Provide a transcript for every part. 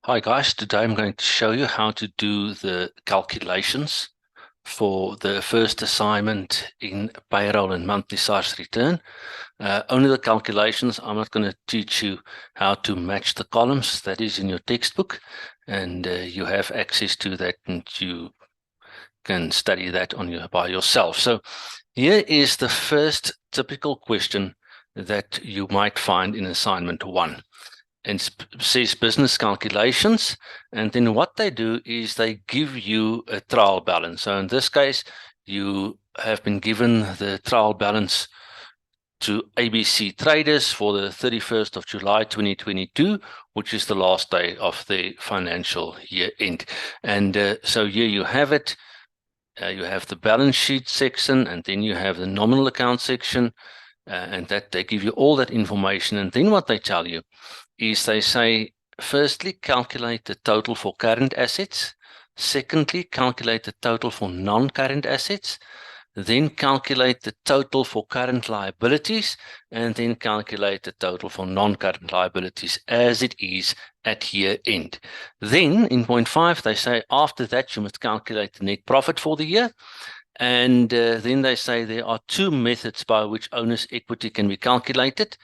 Hi guys, today I'm going to show you how to do the calculations for the first assignment in payroll and monthly SARS return. Only the calculations. I'm not going to teach you how to match the columns. That is in your textbook, and you have access to that, and you can study that by yourself. So here is the first typical question that you might find in assignment 1. And says business calculations, and then what they do is they give you a trial balance. So in this case, you have been given the trial balance to ABC traders for the 31st of July 2022, which is the last day of the financial year end. And so here you have it. You have the balance sheet section, and then you have the nominal account section, and that they give you all that information. And then what they tell you is they say, firstly, calculate the total for current assets. Secondly, calculate the total for non-current assets. Then calculate the total for current liabilities, and then calculate the total for non-current liabilities as it is at year end. Then in point 5, they say after that you must calculate the net profit for the year. And then they say there are two methods by which owner's equity can be calculated,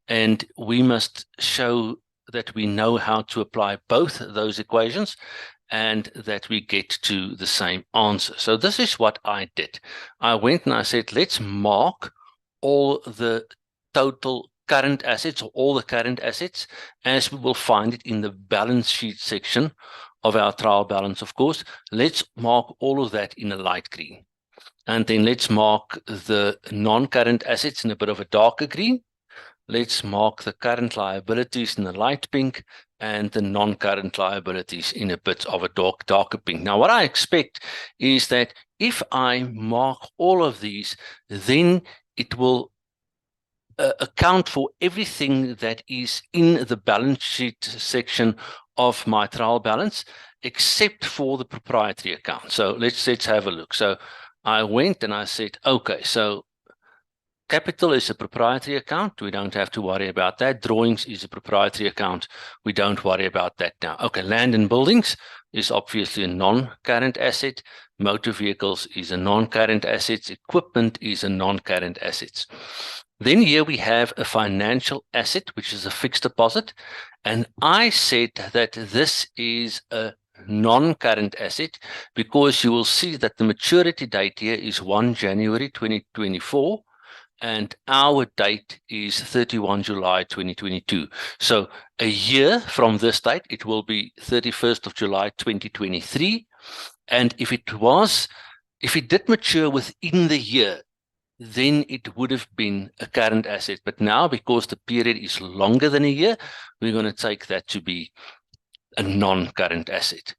and we must show that we know how to apply both those equations and that we get to the same answer. So this is what I did. I went and I said, let's mark all the total current assets, or all the current assets, as we will find it in the balance sheet section of our trial balance, of course. Let's mark all of that in a light green. And then let's mark the non-current assets in a bit of a darker green. Let's mark the current liabilities in the light pink and the non-current liabilities in a bit of a darker pink. Now, what I expect is that if I mark all of these, then it will account for everything that is in the balance sheet section of my trial balance, except for the proprietary account. So let's have a look. So I went and I said, okay, so capital is a proprietary account. We don't have to worry about that. Drawings is a proprietary account. We don't worry about that now. Okay, land and buildings is obviously a non-current asset. Motor vehicles is a non-current asset. Equipment is a non-current asset. Then here we have a financial asset, which is a fixed deposit. And I said that this is a non-current asset because you will see that the maturity date here is 1 January 2024. And our date is 31 July 2022. So a year from this date, it will be 31st of July 2023. And if it did mature within the year, then it would have been a current asset. But now, because the period is longer than a year, we're going to take that to be a non-current asset.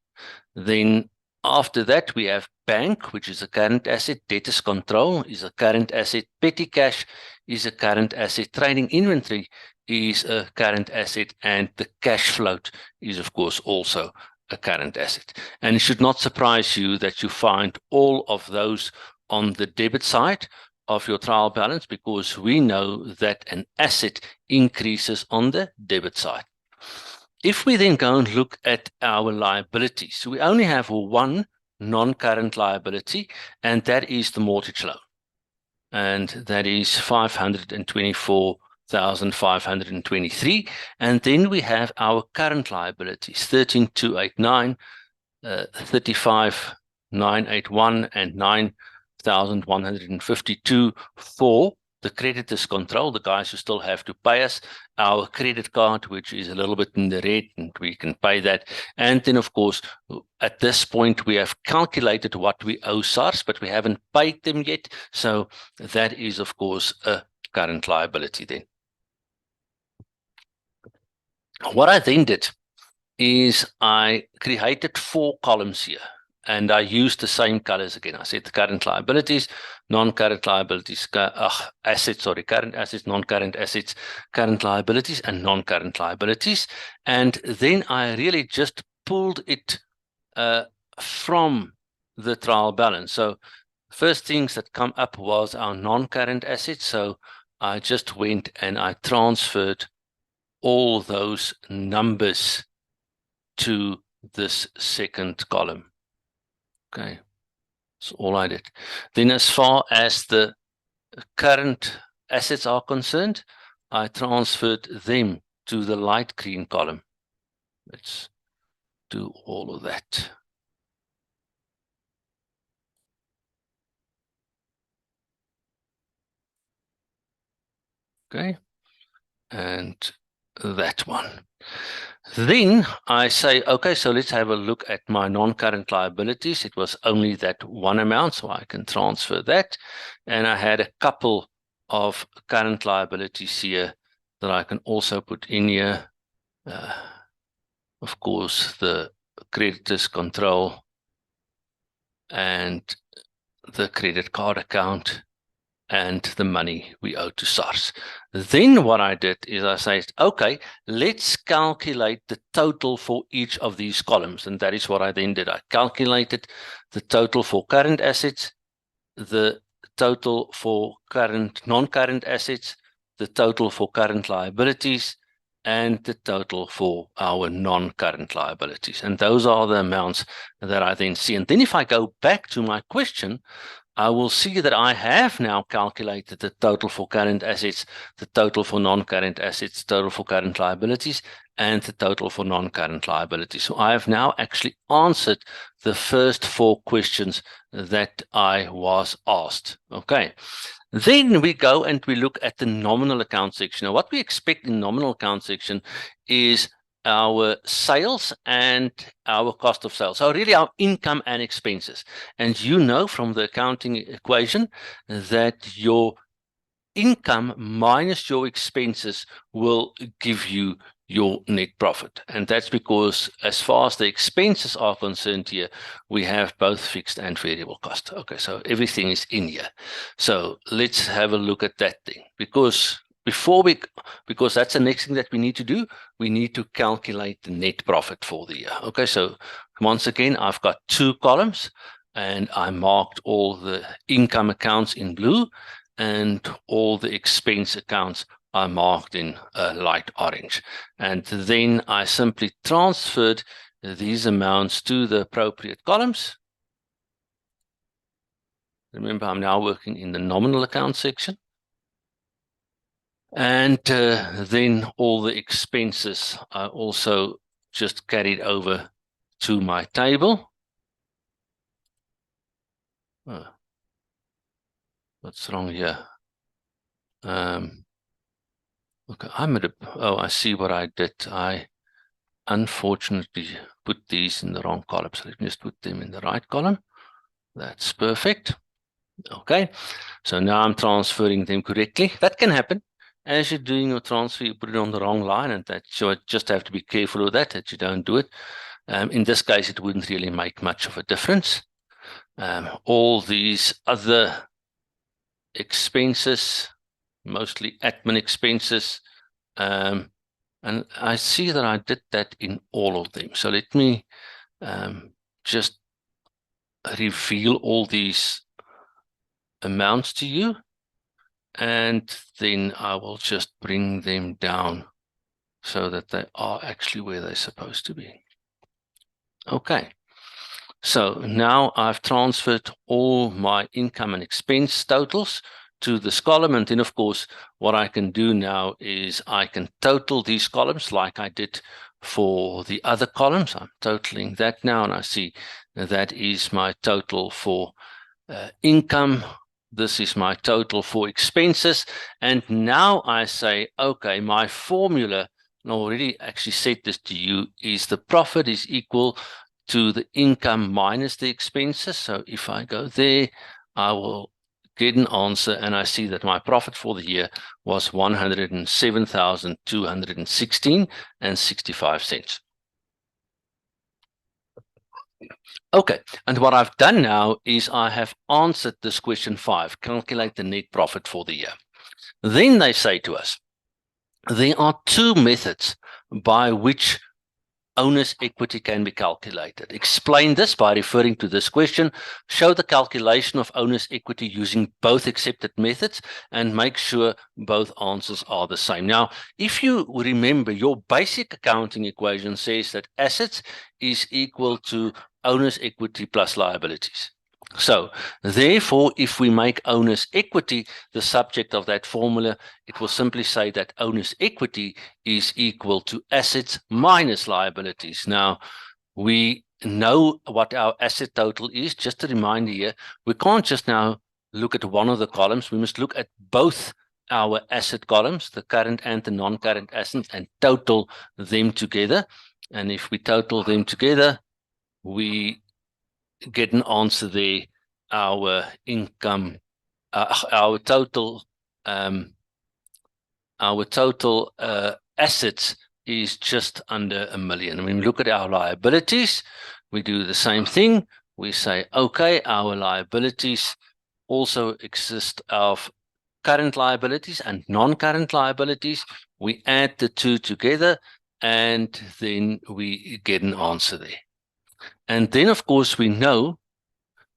Then after that, we have bank, which is a current asset. Debtors control is a current asset. Petty cash is a current asset. Trading inventory is a current asset. And the cash float is, of course, also a current asset. And it should not surprise you that you find all of those on the debit side of your trial balance, because we know that an asset increases on the debit side. If we then go and look at our liabilities, we only have one non-current liability, and that is the mortgage loan. And that is 524,523. And then we have our current liabilities, 13,289, 35,981, and 9,152 for the creditors control, the guys who still have to pay us, our credit card, which is a little bit in the red, and we can pay that. And then, of course, at this point, we have calculated what we owe SARS, but we haven't paid them yet. So that is, of course, a current liability then. What I then did is I created 4 columns here. And I used the same colors again. I said the current liabilities, non-current liabilities, assets, current assets, non-current assets, current liabilities, and non-current liabilities. And then I really just pulled it from the trial balance. So first things that come up was our non-current assets. So I just went and I transferred all those numbers to this second column. Okay, that's all I did. Then as far as the current assets are concerned, I transferred them to the light green column. Let's do all of that. Okay, and that one. Then I say, okay, so let's have a look at my non-current liabilities. It was only that one amount, so I can transfer that. And I had a couple of current liabilities here that I can also put in here. Of course, the creditors control and the credit card account and the money we owe to SARS. Then what I did is I said, okay, let's calculate the total for each of these columns. And that is what I then did. I calculated the total for current assets, the total for non-current assets, the total for current liabilities, and the total for our non-current liabilities. And those are the amounts that I then see. And then if I go back to my question, I will see that I have now calculated the total for current assets, the total for non-current assets, total for current liabilities, and the total for non-current liabilities. So I have now actually answered the first 4 questions that I was asked. Okay. Then we go and we look at the nominal account section. Now, what we expect in nominal account section is our sales and our cost of sales. So really our income and expenses. And you know from the accounting equation that your income minus your expenses will give you your net profit. And that's because as far as the expenses are concerned here, we have both fixed and variable cost. Okay, so everything is in here. So let's have a look at that thing, because that's the next thing that we need to do. We need to calculate the net profit for the year. Okay, so once again, I've got 2 columns and I marked all the income accounts in blue and all the expense accounts are marked in light orange. And then I simply transferred these amounts to the appropriate columns. Remember, I'm now working in the nominal account section. And then all the expenses are also just carried over to my table. Oh, what's wrong here? Okay, I see what I did. I unfortunately put these in the wrong column. So let me just put them in the right column. That's perfect. Okay, so now I'm transferring them correctly. That can happen. As you're doing your transfer, you put it on the wrong line, and so I just have to be careful with that you don't do it. In this case, it wouldn't really make much of a difference. All these other expenses, mostly admin expenses, and I see that I did that in all of them. So let me just reveal all these amounts to you, and then I will just bring them down so that they are actually where they're supposed to be. Okay, so now I've transferred all my income and expense totals to this column, and then of course what I can do now is I can total these columns like I did for the other columns. I'm totaling that now, and I see that is my total for income. This is my total for expenses. And now I say, okay, my formula, and I already actually said this to you, is the profit is equal to the income minus the expenses. So if I go there, I will get an answer, and I see that my profit for the year was 107,216.65 cents. Okay, and what I've done now is I have answered this question 5, calculate the net profit for the year. Then they say to us, there are 2 methods by which owner's equity can be calculated. Explain this by referring to this question. Show the calculation of owner's equity using both accepted methods and make sure both answers are the same. Now, if you remember, your basic accounting equation says that assets is equal to owner's equity plus liabilities. So, therefore, if we make owner's equity the subject of that formula, it will simply say that owner's equity is equal to assets minus liabilities. Now, we know what our asset total is. Just a reminder here, we can't just now look at one of the columns. We must look at both our asset columns, the current and the non-current assets, and total them together. And if we total them together, we get an answer there. Our income, our total assets is just under $1 million. When we look at our liabilities, we do the same thing. We say, okay, our liabilities also exist of current liabilities and non-current liabilities. We add the two together, and then we get an answer there. And then, of course, we know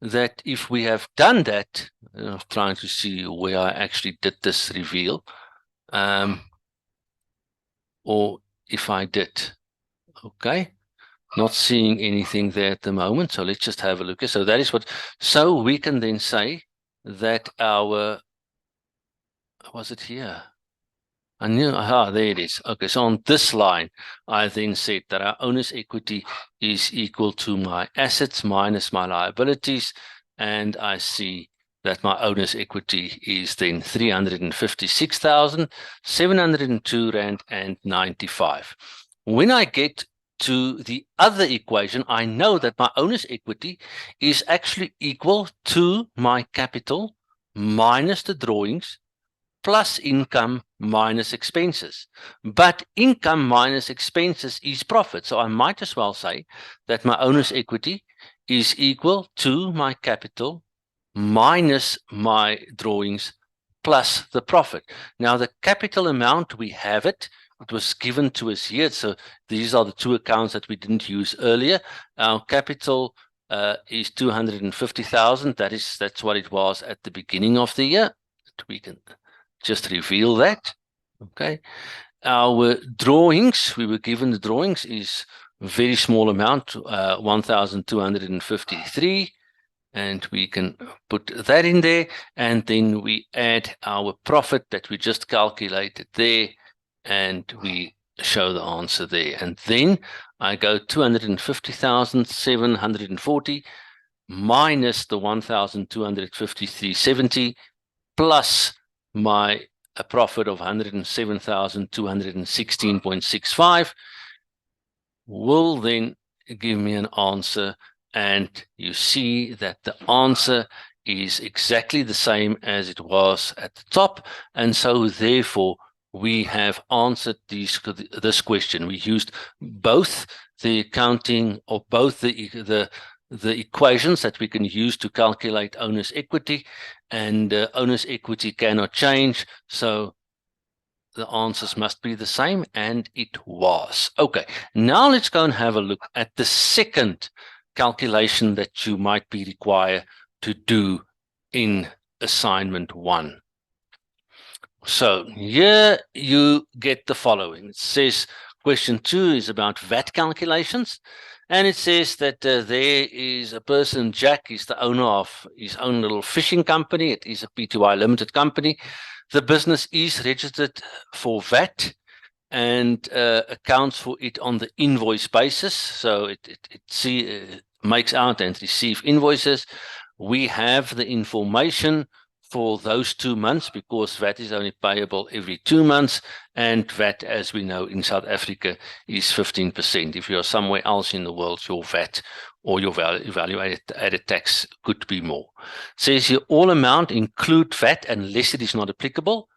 that if we have done that, I'm trying to see where I actually did this reveal, or if I did, okay, not seeing anything there at the moment, so let's just have a look. So that is what, so we can then say that our, was it here? I knew, aha, there it is. Okay, so on this line, I then said that our owner's equity is equal to my assets minus my liabilities, and I see that my owner's equity is then 356,702 Rand and 95. When I get to the other equation, I know that my owner's equity is actually equal to my capital minus the drawings plus income minus expenses. But income minus expenses is profit. So I might as well say that my owner's equity is equal to my capital minus my drawings plus the profit. Now, the capital amount, we have it. It was given to us here. So these are the two accounts that we didn't use earlier. Our capital is 250,000. That's what it was at the beginning of the year. We can just reveal that. Okay. Our drawings, we were given the drawings, is a very small amount, 1,253. And we can put that in there. And then we add our profit that we just calculated there. And we show the answer there. And then I go 250,740 minus the 1,253.70 plus my profit of 107,216.65 will then give me an answer, and you see that the answer is exactly the same as it was at the top, and so therefore we have answered this question. We used both the accounting or both the equations that we can use to calculate owner's equity, and owner's equity cannot change, so the answers must be the same, and it was. Okay, now let's go and have a look at the second calculation that you might be required to do in assignment 1. So here you get the following. It says question 2 is about VAT calculations. And it says that there is a person, Jack, is the owner of his own little fishing company. It is a Pty limited company. The business is registered for VAT and accounts for it on the invoice basis. So it makes out and receives invoices. We have the information for those 2 months because VAT is only payable every 2 months, and VAT, as we know, in South Africa is 15%. If you're somewhere else in the world, your VAT or your value added tax could be more. It says here, all amount include VAT unless it is not applicable.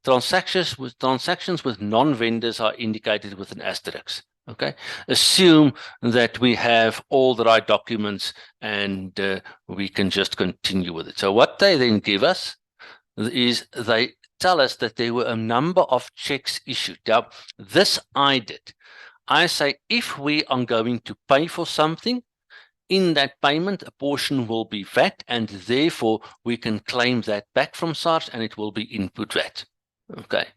Transactions with non-vendors are indicated with an asterisk. Okay, assume that we have all the right documents and we can just continue with it. So what they then give us is they tell us that there were a number of checks issued. Now, this I did. I say if we are going to pay for something, in that payment, a portion will be VAT, and therefore we can claim that back from SARS, and it will be input VAT. Okay,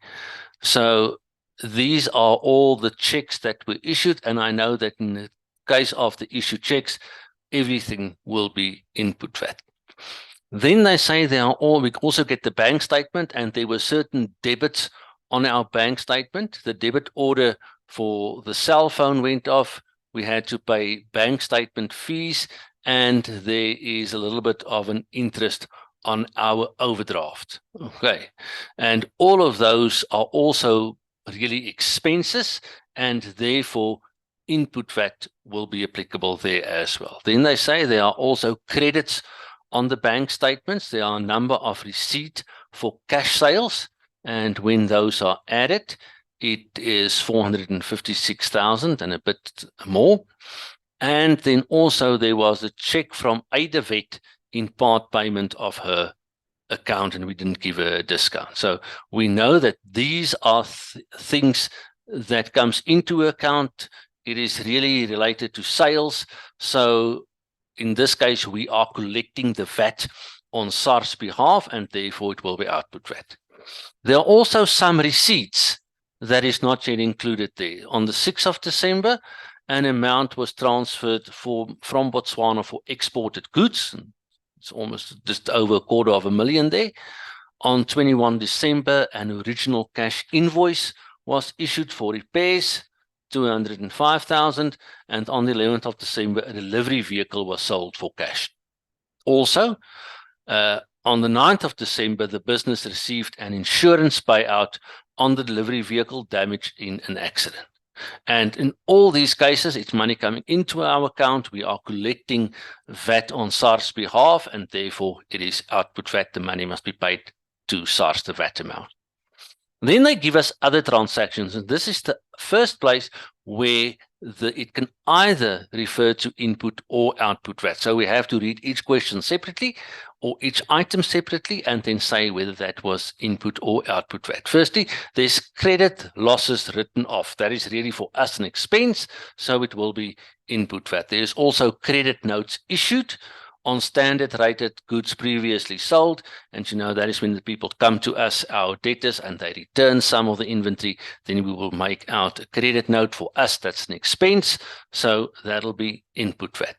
so these are all the checks that were issued, and I know that in the case of the issue checks, everything will be input VAT. Then they say we also get the bank statement, and there were certain debits on our bank statement. The debit order for the cell phone went off. We had to pay bank statement fees, and there is a little bit of an interest on our overdraft. Okay, and all of those are also really expenses, and therefore input VAT will be applicable there as well. Then they say there are also credits on the bank statements. There are a number of receipts for cash sales, and when those are added, it is 456,000 and a bit more. And then also there was a check from Ada Vet in part payment of her account, and we didn't give her a discount. So we know that these are things that comes into account. It is really related to sales. So in this case, we are collecting the VAT on SARS behalf, and therefore it will be output VAT. There are also some receipts that is not yet included there. On the 6th of December, an amount was transferred from Botswana for exported goods. It's almost just over $250,000 there. On 21 December, an original cash invoice was issued for repairs, 205,000, and on the 11th of December, a delivery vehicle was sold for cash. Also, on the 9th of December, the business received an insurance payout on the delivery vehicle damaged in an accident. And in all these cases, it's money coming into our account. We are collecting VAT on SARS behalf, and therefore it is output VAT. The money must be paid to SARS, the VAT amount. Then they give us other transactions, and this is the first place where it can either refer to input or output VAT. So we have to read each question separately or each item separately and then say whether that was input or output VAT. Firstly, there's credit losses written off. That is really for us an expense, so it will be input VAT. There's also credit notes issued on standard rated goods previously sold, and that is when the people come to us, our debtors, and they return some of the inventory. Then we will make out a credit note. For us, that's an expense, so that'll be input VAT.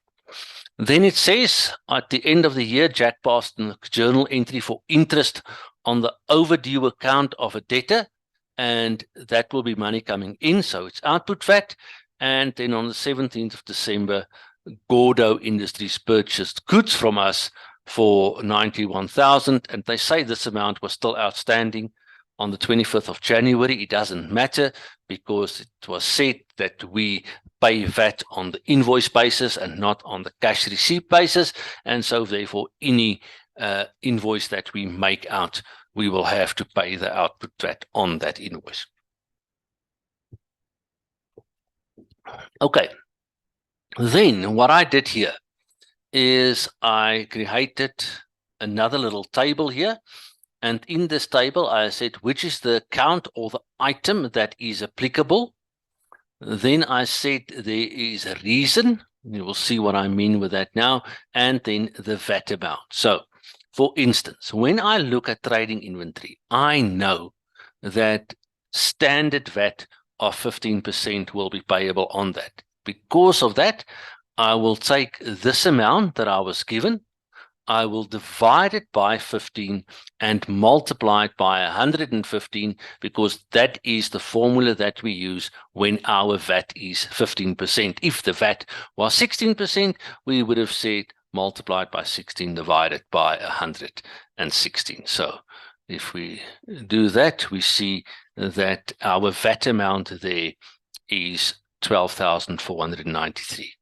Then it says at the end of the year, Jack passed a journal entry for interest on the overdue account of a debtor, and that will be money coming in, so it's output VAT. And then on the 17th of December, Gordo Industries purchased goods from us for 91,000, and they say this amount was still outstanding on the 25th of January. It doesn't matter because it was said that we pay VAT on the invoice basis and not on the cash receipt basis, and so therefore any invoice that we make out, we will have to pay the output VAT on that invoice. Okay. Then what I did here is I created another little table here, and in this table I said which is the account or the item that is applicable. Then I said there is a reason, you will see what I mean with that now, and then the VAT amount. So for instance, when I look at trading inventory, I know that standard VAT of 15% will be payable on that. Because of that, I will take this amount that I was given, I will divide it by 15 and multiply it by 115, because that is the formula that we use when our VAT is 15%. If the VAT was 16%, we would have said multiplied by 16 divided by 116. So if we do that, we see that our VAT amount there is 12,493.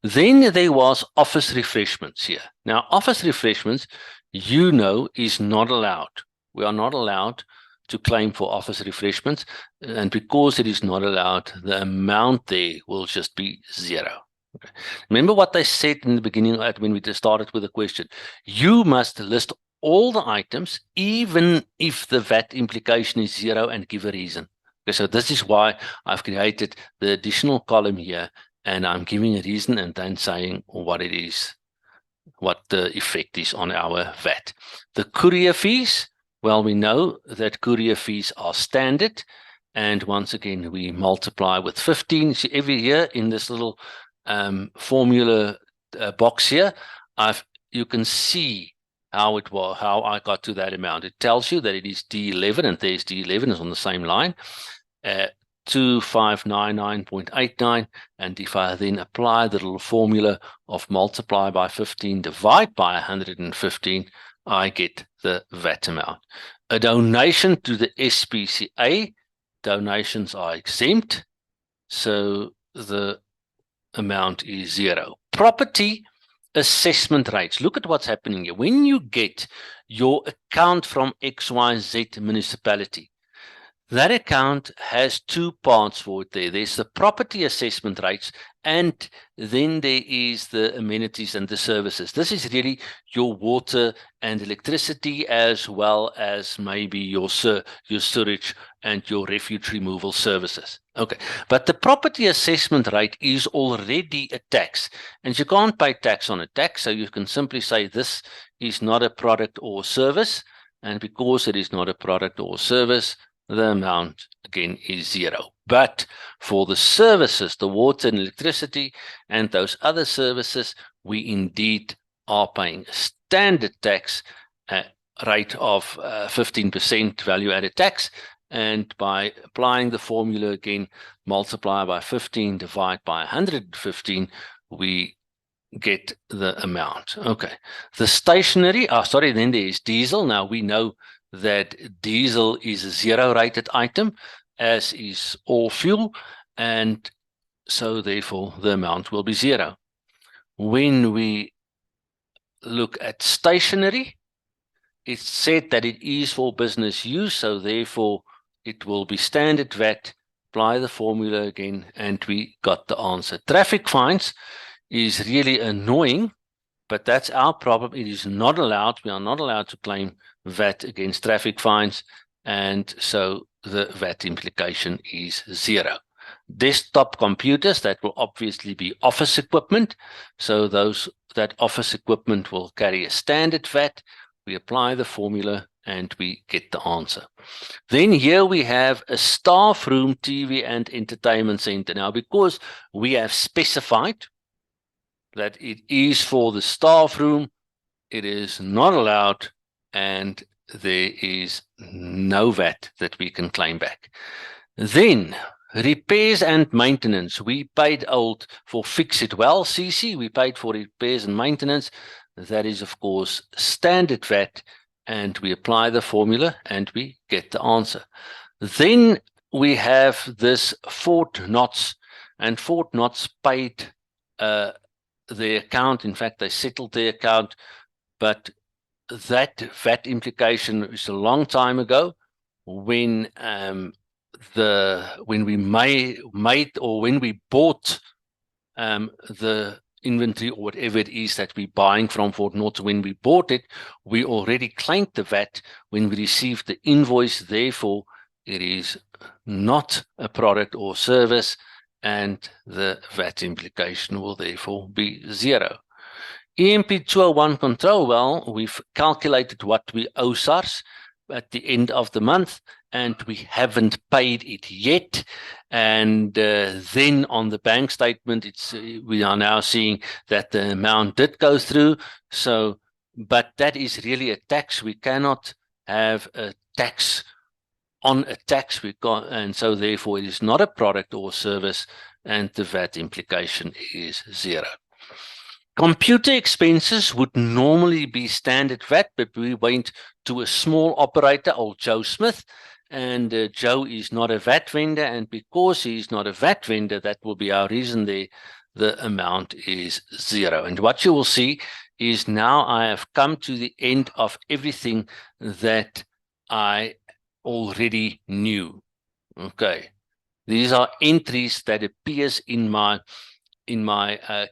Then there was office refreshments here. Now, office refreshments, is not allowed. We are not allowed to claim for office refreshments, and because it is not allowed, the amount there will just be zero. Okay. Remember what they said in the beginning when we started with the question. You must list all the items, even if the VAT implication is zero, and give a reason. Okay, so this is why I've created the additional column here, and I'm giving a reason and then saying what it is, what the effect is on our VAT. The courier fees, well, we know that courier fees are standard, and once again, we multiply with 15. So every year in this little formula box here, you can see how I got to that amount. It tells you that it is D11, and there's D11 is on the same line, 2599.89, and if I then apply the little formula of multiply by 15, divide by 115, I get the VAT amount. A donation to the SPCA, donations are exempt, so the amount is 0. Property assessment rates. Look at what's happening here. When you get your account from XYZ municipality, that account has two parts for it there. There's the property assessment rates, and then there is the amenities and the services. This is really your water and electricity, as well as maybe your sewage and your refuge removal services. Okay, but the property assessment rate is already a tax, and you can't pay tax on a tax, so you can simply say this is not a product or service, and because it is not a product or service, the amount again is 0. But for the services, the water and electricity and those other services, we indeed are paying a standard tax rate of 15% value added tax. And by applying the formula again, multiply by 15, divide by 115, we get the amount. Okay. The stationery, then there is diesel. Now we know that diesel is a 0 rated item, as is all fuel, and so therefore the amount will be 0. When we look at stationery, it's said that it is for business use, so therefore it will be standard VAT. Apply the formula again, and we got the answer. Traffic fines is really annoying, but that's our problem. It is not allowed. We are not allowed to claim VAT against traffic fines, and so the VAT implication is 0. Desktop computers, that will obviously be office equipment, so that office equipment will carry a standard VAT. We apply the formula and we get the answer. Then here we have a staff room, TV and entertainment center. Now, because we have specified that it is for the staff room, it is not allowed, and there is no VAT that we can claim back. Then repairs and maintenance. We paid old for Fix It Well, CC. We paid for repairs and maintenance. That is, of course, standard VAT, and we apply the formula and we get the answer. Then we have this Fort Knox, and Fort Knox paid the account. In fact, they settled the account, but that VAT implication is a long time ago when we bought the inventory or whatever it is that we're buying from Fort Knox. When we bought it, we already claimed the VAT when we received the invoice. Therefore, it is not a product or service, and the VAT implication will therefore be 0. EMP 201 control, well, we've calculated what we owe SARS at the end of the month, and we haven't paid it yet. And then on the bank statement, we are now seeing that the amount did go through. So, but that is really a tax. We cannot have a tax on a tax, and so therefore it is not a product or service, and the VAT implication is 0. Computer expenses would normally be standard VAT, but we went to a small operator, old Joe Smith, and Joe is not a VAT vendor, and because he's not a VAT vendor, that will be our reason there. The amount is 0. And what you will see is now I have come to the end of everything that I already knew. Okay, these are entries that appears in my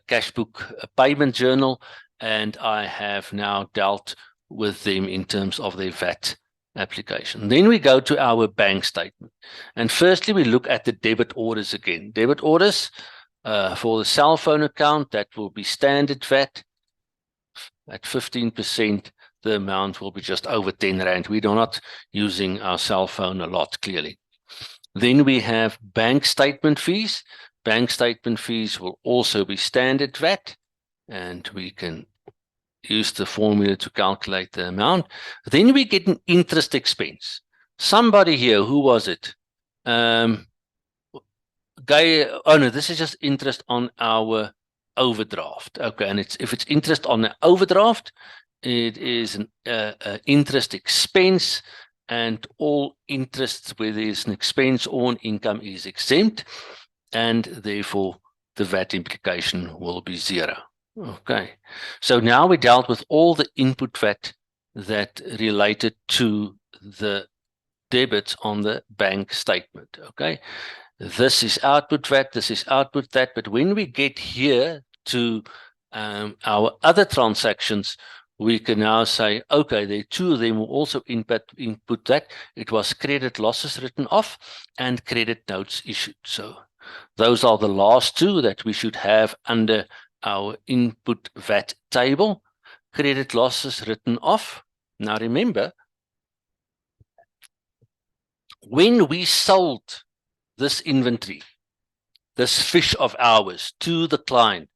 cash book payment journal, and I have now dealt with them in terms of their VAT application. Then we go to our bank statement. And firstly, we look at the debit orders again. Debit orders for the cell phone account, that will be standard VAT. At 15%, the amount will be just over 10 Rand. We are not using our cell phone a lot, clearly. Then we have bank statement fees. Bank statement fees will also be standard VAT, and we can use the formula to calculate the amount. Then we get an interest expense. Somebody here, who was it? Oh no, this is just interest on our overdraft. Okay, and if it's interest on the overdraft, it is an interest expense, and all interest, whether it's an expense or an income, is exempt, and therefore the VAT implication will be 0. Okay, so now we dealt with all the input VAT that related to the debits on the bank statement. Okay, this is output VAT, this is output VAT, but when we get here to our other transactions, we can now say, okay, there are 2 of them will also input that. It was credit losses written off and credit notes issued. So those are the last 2 that we should have under our input VAT table. Credit losses written off. Now remember, when we sold this inventory, this fish of ours, to the client,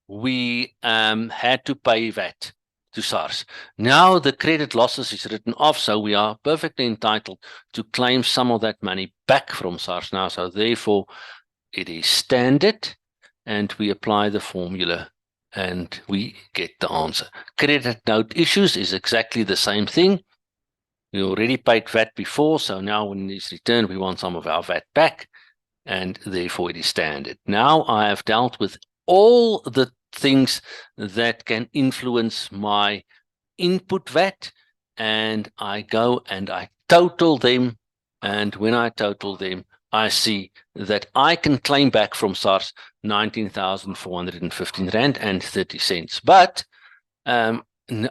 we had to pay VAT to SARS. Now the credit losses is written off, so we are perfectly entitled to claim some of that money back from SARS now. So therefore, it is standard, and we apply the formula and we get the answer. Credit note issues is exactly the same thing. We already paid VAT before, so now when it's returned, we want some of our VAT back, and therefore it is standard. Now I have dealt with all the things that can influence my input VAT, and I go and I total them, and when I total them, I see that I can claim back from SARS 19,415 Rand and 30 cents. But I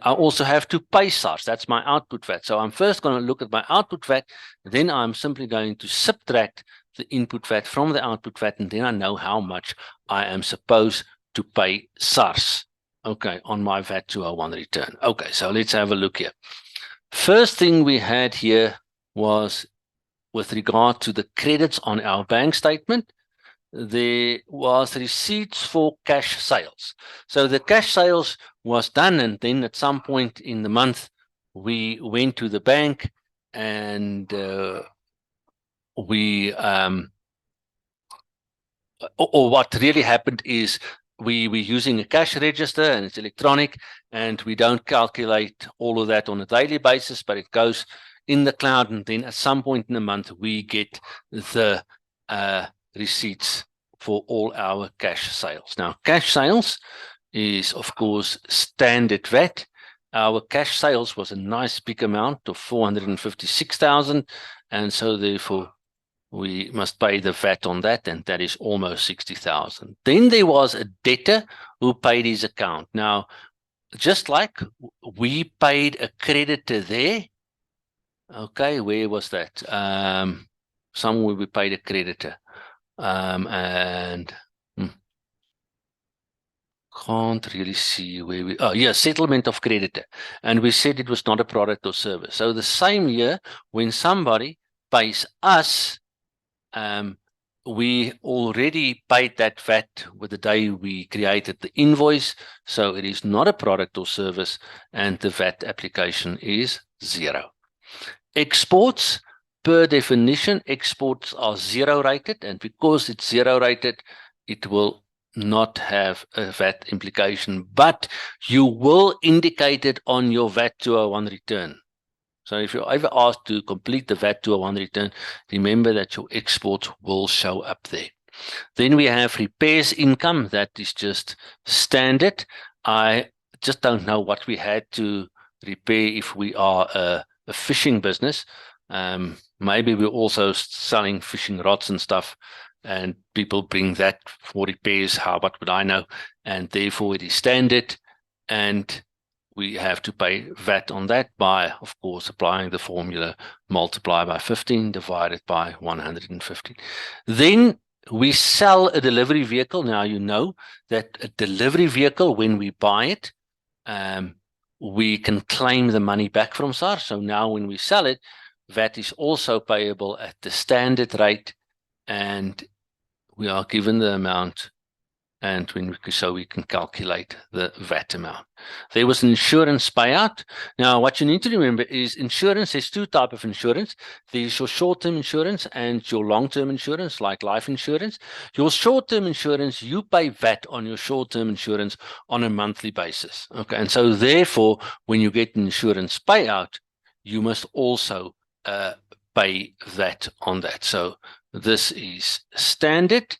also have to pay SARS. That's my output VAT. So I'm first going to look at my output VAT, then I'm simply going to subtract the input VAT from the output VAT, and then I know how much I am supposed to pay SARS, okay, on my VAT 201 return. Okay, so let's have a look here. First thing we had here was with regard to the credits on our bank statement. There was receipts for cash sales. So the cash sales was done, and then at some point in the month, we went to the bank, and what really happened is we're using a cash register, and it's electronic, and we don't calculate all of that on a daily basis, but it goes in the cloud, and then at some point in the month, we get the receipts for all our cash sales. Now, cash sales is, of course, standard VAT. Our cash sales was a nice big amount of 456,000, and so therefore we must pay the VAT on that, and that is almost 60,000. Then there was a debtor who paid his account. Now, just like we paid a creditor there, okay, where was that? Somewhere we paid a creditor. And can't really see where we, settlement of creditor. And we said it was not a product or service. So the same year, when somebody pays us, we already paid that VAT with the day we created the invoice. So it is not a product or service, and the VAT application is 0. Exports, per definition, exports are 0 rated, and because it's 0 rated, it will not have a VAT implication, but you will indicate it on your VAT 201 return. So if you're ever asked to complete the VAT 201 return, remember that your exports will show up there. Then we have repairs income. That is just standard. I just don't know what we had to repair if we are a fishing business. Maybe we're also selling fishing rods and stuff, and people bring that for repairs. What would I know? And therefore it is standard. And we have to pay VAT on that by, of course, applying the formula multiply by 15 divided by 150. Then we sell a delivery vehicle. Now you know that a delivery vehicle, when we buy it, we can claim the money back from SARS. So now when we sell it, VAT is also payable at the standard rate, and we are given the amount, and so we can calculate the VAT amount. There was an insurance payout. Now, what you need to remember is insurance, there's two types of insurance. There's your short-term insurance and your long-term insurance, like life insurance. Your short-term insurance, you pay VAT on your short-term insurance on a monthly basis. Okay, and so therefore, when you get an insurance payout, you must also pay VAT on that. So this is standard,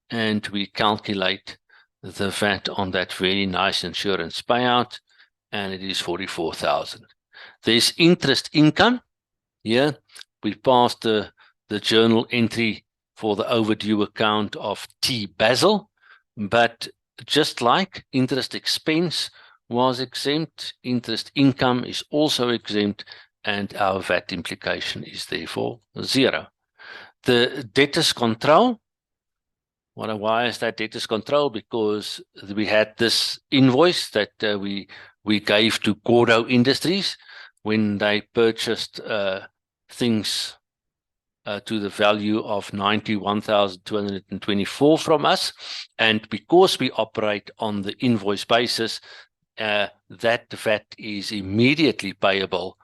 and we calculate the VAT on that very nice insurance payout, and it is 44,000. There's interest income. Here we passed the journal entry for the overdue account of T. Basil, but just like interest expense was exempt, interest income is also exempt, and our VAT implication is therefore 0. The debtors control. Why is that debtors control? Because we had this invoice that we gave to Gordo Industries when they purchased things to the value of 91,224 from us, and because we operate on the invoice basis, that VAT is immediately payable,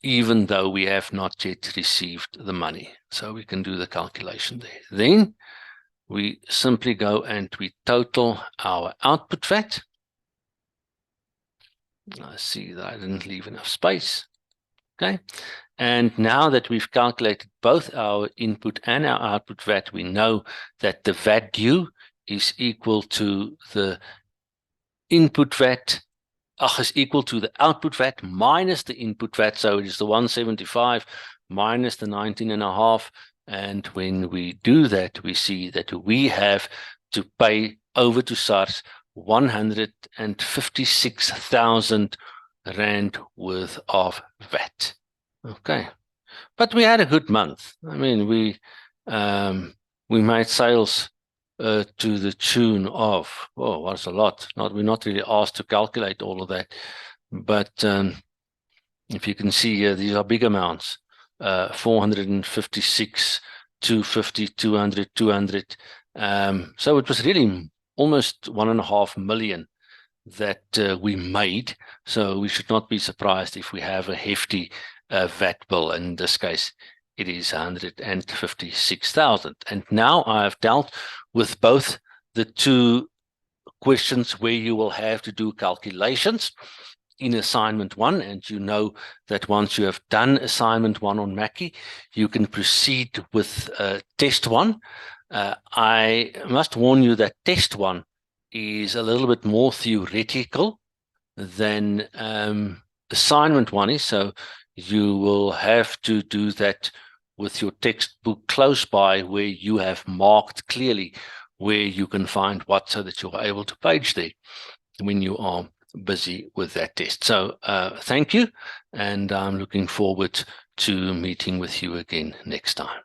even though we have not yet received the money. So we can do the calculation there. Then we simply go and we total our output VAT. I see that I didn't leave enough space. Okay. And now that we've calculated both our input and our output VAT, we know that the VAT due is equal to the input VAT, is equal to the output VAT minus the input VAT. So it is the 175 minus the 19.5. And when we do that, we see that we have to pay over to SARS 156,000 Rand worth of VAT. Okay, but we had a good month. I mean, we made sales to the tune of, oh, what's a lot? We're not really asked to calculate all of that, but if you can see here, these are big amounts. 456, 250, 200, 200. So it was really almost 1.5 million that we made. So we should not be surprised if we have a hefty VAT bill. In this case, it is 156,000. And now I have dealt with both the two questions where you will have to do calculations in assignment 1, and you know that once you have done assignment 1 on Mackie, you can proceed with test 1. I must warn you that test 1 is a little bit more theoretical than assignment 1 is, so you will have to do that with your textbook close by, where you have marked clearly where you can find what, so that you're able to page there when you are busy with that test. So thank you, and I'm looking forward to meeting with you again next time.